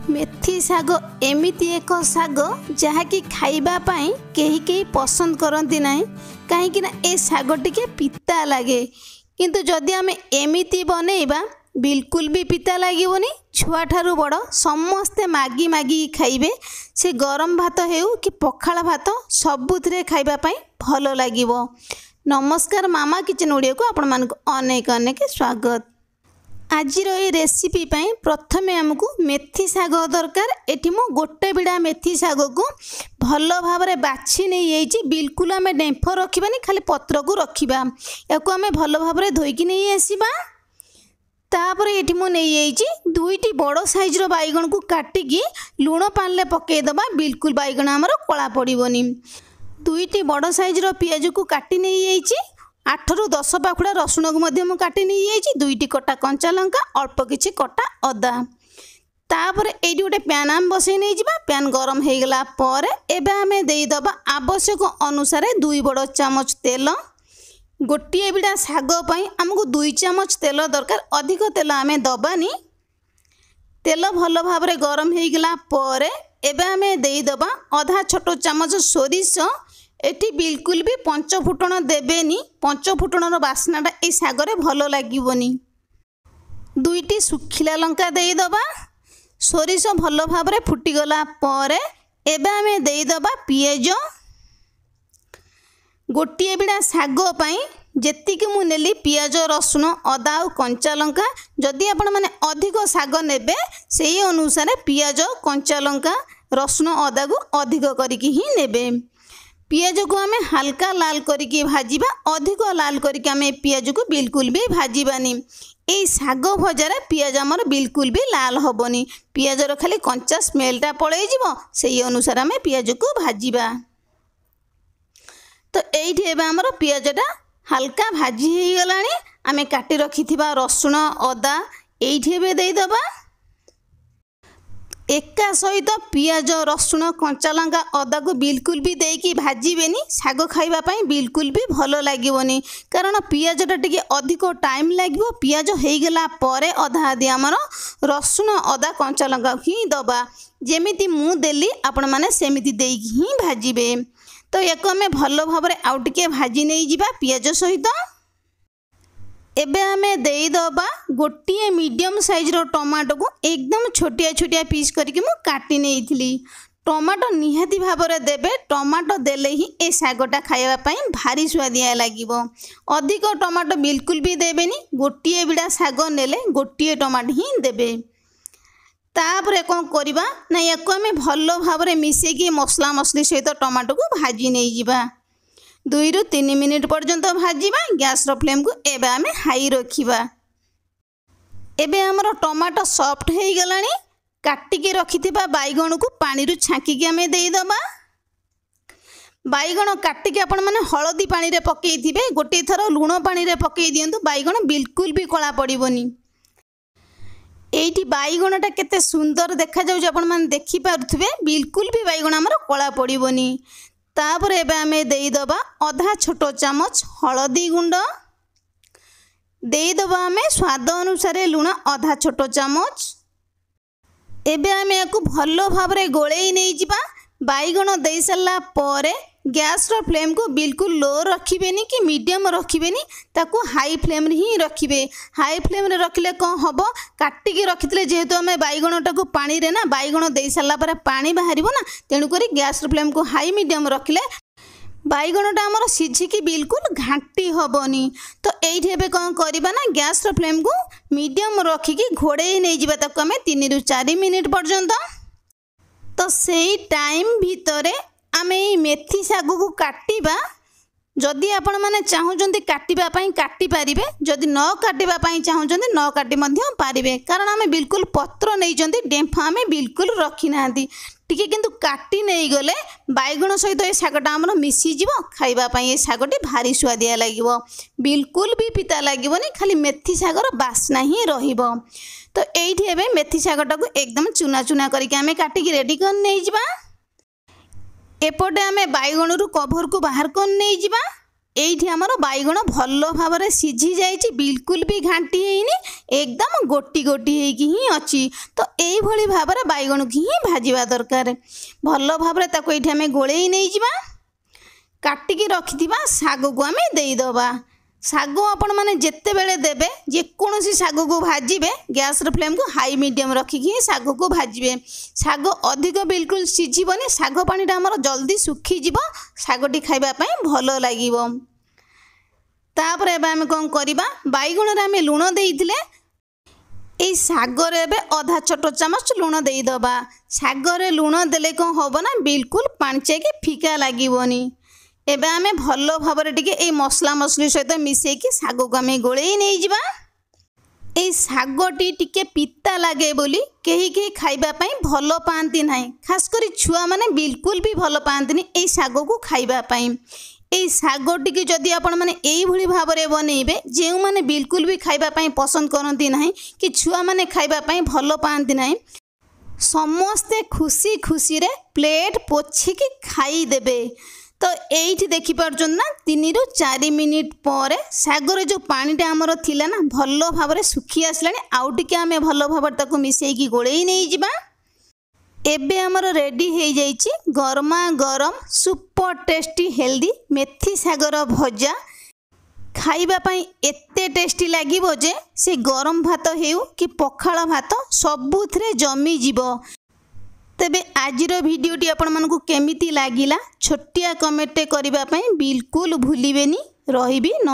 मेथी शाग एमिति एक शाग जहाँकि खाइबा पाई केही केही पसंद करती ना कहीं ना ए शाग टिके पिता लगे किंतु जदि आम एमिति बनैबा बिल्कुल भी पिता लगनी। छुआ ठारू बड़ समस्ते मागी मागी खाइबे से गरम भात हेउ कि पखाला भात सबुथिरे खाइबा पाई भल लागिबो। नमस्कार मामा किचन ओडिया को आपण मानक अनेक अनेक स्वागत। आज रेसिपी पाई प्रथमे आमको मेथी शाग दरकार। एठी मु गोटे बिड़ा मेथी शाग को भल भाव में बाछि नहीं बिल्कुल आम डेंफ रखिबानी खाली पत्र को रखिबा। याको आम भल भाव में धोईकी नहीं आसीबा। तापर ये मुझे दुईटी बड़ साइज बैगण को काटिकी लुण पानी पकईदबा बिल्कुल बैगण आमर कला पड़ोनी। दुईटी बड़ साइज पियाज को काटी नहीं 8 ରୁ 10 पाखुड़ा रसुण को काटी नहीं दुईटी कटा कंचा लंका अल्प किछि कटा अदा। तापर ये गोटे पैन आम बसई नहीं जा। पैन गरम हो गला पर एबे आमे देईदबा आवश्यक अनुसार 2 बड़ चामच तेल। गोटे बिड़ा शाग आमको 2 चामच तेल दरकार, अधिक तेल आमे दबानी। तेल भल भाव में गरम हो गला पर एबे आमे देईदबा आधा छोट चामच सोरिष। एटी बिल्कुल भी पंच फुटण देबेनी, पंच फुटणर बास्नाटा ए शागरे भल लागिबोनी। दुईटी सुखिला लंका देईदबा। सोरिष भल भाव में फुटीगला पर एबे आमे देईदबा पियाज। गोटे बिड़ा शाग पाई जेतिकी मु नेली पियाज रसुण अदा और कंचा लंका। जदि आपण माने अधिक शाग नेबे सेही अनुसार पियाज कंचा लंका रसुण अदा को अधिक करिकी ही नेबे। पियाज को आमे हल्का लाल करिकी भाजीबा, अधिक लाल करिकी आमे पियाज को बिल्कुल भी भाजीबानी। ए शाग भजारे पियाज आमर बिल्कुल भी लाल हबनी, पियाजर खाली कंचा स्मेलटा पळेई जिवो, सेही अनुसार आमे पियाज को भाजीबा। तो एइठी एबे आमर पियाजटा हल्का भाजी हो गलानी। आमे काटी रखिथिबा रसुण अदा एइठी एबे देईदबा। एका सहित पियाज रसुण कंचा लंका अदा को बिल्कुल भी देकी भाजीबेनी। शाग खाइबा पाई बिल्कुल भी भल लागिबोनी, कारण पियाजटा टिके अधिक टाइम लागिबो। पियाज हो गला परे अधा आदि आमर रसुण अदा कंचा लंका ही दबा। जेमिति मु देली आपण माने सेमिति देकी ही भाजीबे। तो याको आमे भल भाव में आउ टिके भाजी नहीं जिबा पियाज सहित। एबे आमे देईदबा गोटे मीडियम साइज टमाटो को एकदम छोटिया छोटिया पीस करके मु काटी नेइथिली। टमाटो निहाती भाव में देबे, टमाटो देले ही ए शागटा खाइबा पाई भारी स्वादिया लागिबो। अधिक टमाटो बिल्कुल भी देबेनी, गोटे बिड़ा शाग नेले गोटे टमाटो ही देबे। तापर कौन करवा ना याको आमे भल भाव में मिसेकी मसला मसली सहित टमाटो को भाजी नहीं जिबा। 2 ରୁ 3 मिनिट पर्यंत भाजीबा। गैस फ्लेम को एबे आमे हाई रखिबा। एबे हमर टमाटो सॉफ्ट हो गलानी। काटिकी रखिथिबा बैगण को पानी रु छांकी आमे देईदबा। बैगण काटिकी आपण माने हळदी पानी रे पकेई थिबे, गोटे थर लुण पानी रे पकेई दियंतु, बैगण बिल्कुल भी कला पड़िबोनी। एइठी बैगणटा केते सुंदर देखा जाउछ, आपण माने देखि पारुथिबे, बिल्कुल भी बैगण हमर कला पड़िबोनी। तापर एबे आमे देईदबा आधा छोट चामच हळदी गुंड। देईदबा आमे स्वाद अनुसार लुण आधा छोट चामच। एबे आमे याकु भल भाव में गोळेई नहीं जिबा। बैगण देई सारला परे गैस रो फ्लेम को बिल्कुल लो रखिबेनी कि मीडियम रखिबेनी, ताकू हाई फ्लेम ही रखिबे। हाई फ्लेम रे रखिले कौन हम काटिकी रखिले जेहेतु आम बैगणटा को पानी रे ना बैगण दे सारा पर पानी बाहर ना, तेणुक गैस फ्लेम को हाई मीडियम रखिले बैगणटा आमर सिझिकी बिल्कुल घाटी हेनी। तो ये कौन करवा ना गैस फ्लेम को मीडियम रखिकी घोड़े नहीं जावा ताको आम 3 ରୁ 4 मिनिट पर्यंत। तो सेई टाइम भितरे आमे मेथी शाग को काटिबा। जदि आपण माने चाहुचंती काटिबा पई काटि पारिबे, जदि न काटिबा पई चाहुचंती न काटि मध्य पारिबे, कारण आमे बिल्कुल पत्र नहीं चंती, डेंफा आमे बिल्कुल रखी नांती। टिके किंतु काटि नहीं गले बैगण सहित ए शागटा हमर मिसी जिवो। खाइबा पई ए शागटी भारी स्वादिया लागिवो, बिल्कुल भी पिता लागिवोनी, खाली मेथी शागर बास्ना ही रहिबो। तो एइठी एबे मेथी शागटा को एकदम चुना चुना करके आमे काटिकी रेडी कर नै जिबा। एपटे आमे बैगण रु कभर को बाहर कर नहीं जिबा। এইଠି ଆମର ବାଇଗଣ ଭଲ ଭାବରେ ସିଝି ଯାଇଛି, ବିଲକୁଲ ବି ଘାଣ୍ଟି ହେଇନି, ଏକଦମ ଗୋଟି ଗୋଟି ହେଇକି ହିଁ ଅଛି। ତ ଏଇଭଳି ଭାବରେ ବାଇଗଣକୁ ହିଁ ଭାଜିବା ଦରକାର। ଭଲ ଭାବରେ ତାକୁ ଏଇଠି ଆମେ ଗୋଳେଇ ନେଇଯିବା। କାଟିକି ରଖିଥିବା ଶାଗକୁ ଆମେ ଦେଇଦେବା। ଶାଗ ଆପଣମାନେ ଯେତେବେଳେ ଦେବେ, ଯେକୌଣସି ଶାଗକୁ ଭାଜିବେ, ଗ୍ୟାସ୍ର ଫ୍ଲେମ୍କୁ ହାଇ ମିଡ଼ିୟମ୍ ରଖିକି ହିଁ ଶାଗକୁ ଭାଜିବେ। ଶାଗ ଅଧିକ ବିଲକୁଲ ସିଝିବନି, ଶାଗ ପାଣିଟା ଆମର ଜଲ୍ଦି ଶୁଖିଯିବ, ଶାଗଟି ଖାଇବା ପାଇଁ ଭଲ ଲାଗିବ। ତାପରେ ଏବେ ଆମେ କ'ଣ କରିବା, ବାଇଗଣରେ ଆମେ ଲୁଣ ଦେଇଥିଲେ, এই ଶାଗରେ ଏବେ ଅଧା ଛୋଟ ଚାମଚ ଲୁଣ ଦେଇଦେବା। ଶାଗରେ ଲୁଣ ଦେଲେ କ'ଣ ହେବ ନା, ବିଲକୁଲ ପାଣିଚିଆକି ଫିକା ଲାଗିବନି। ଏବେ ଆମେ ଭଲ ଭାବରେ ଟିକେ এই ମସଲା ମସଲି ସହିତ ମିଶାଇକି ଶାଗକୁ ଆମେ ଗୋଳେଇ ନେଇଯିବା। এই ଶାଗଟି ଟିକେ ପିତା ଲାଗେ ବୋଲି କେହି କେହି ଖାଇବା ପାଇଁ ଭଲ ପାଆନ୍ତି ନାହିଁ, ଖାସ କରି ଛୁଆମାନେ ବିଲକୁଲ ବି ଭଲ ପାଆନ୍ତିନି এই ଶାଗକୁ ଖାଇବା ପାଇଁ। এই ଶାଗଟିକି ଯଦି ଆପଣମାନେ এইଭଳି ଭାବରେ ବନେଇବେ, ଯେଉଁମାନେ ବିଲକୁଲ ବି ଖାଇବା ପାଇଁ ପସନ୍ଦ କରନ୍ତି ନାହିଁ କି ଛୁଆମାନେ ଖାଇବା ପାଇଁ ଭଲ ପାଆନ୍ତି ନାହିଁ, ସମସ୍ତେ ଖୁସି ଖୁସିରେ ପ୍ଲେଟ୍ ପୋଛିକି ଖାଇଦେବେ। ତ এইଠି ଦେଖିପାରୁଛନ୍ତି ନା, 3 ରୁ 4 ମିନିଟ୍ ପରେ ଶାଗରେ ଯେଉଁ ପାଣିଟା ଆମର ଥିଲା ନା, ଭଲ ଭାବରେ ଶୁଖି ଆସିଲାଣି। ଆଉ ଟିକେ ଆମେ ଭଲ ଭାବରେ ତାକୁ ମିଶାଇକି ଗୋଳେଇ ନେଇଯିବା। ଏବେ ଆମର ରେଡ଼ି ହେଇଯାଇଛି ଗରମା ଗରମ ସୁପର ଟେଷ୍ଟି ହେଲ୍ଦି ମେଥି ଶାଗର ଭଜା। ଖାଇବା ପାଇଁ ଏତେ ଟେଷ୍ଟି ଲାଗିବ ଯେ ସେ ଗରମ ଭାତ ହେଉ କି ପଖାଳ ଭାତ ସବୁଥିରେ ଜମିଯିବ। ତେବେ ଆଜିର ଭିଡ଼ିଓଟି ଆପଣମାନଙ୍କୁ କେମିତି ଲାଗିଲା ଛୋଟିଆ କମେଣ୍ଟ କରିବା ପାଇଁ ବିଲକୁଲ ଭୁଲିବେନି। ରହିବି।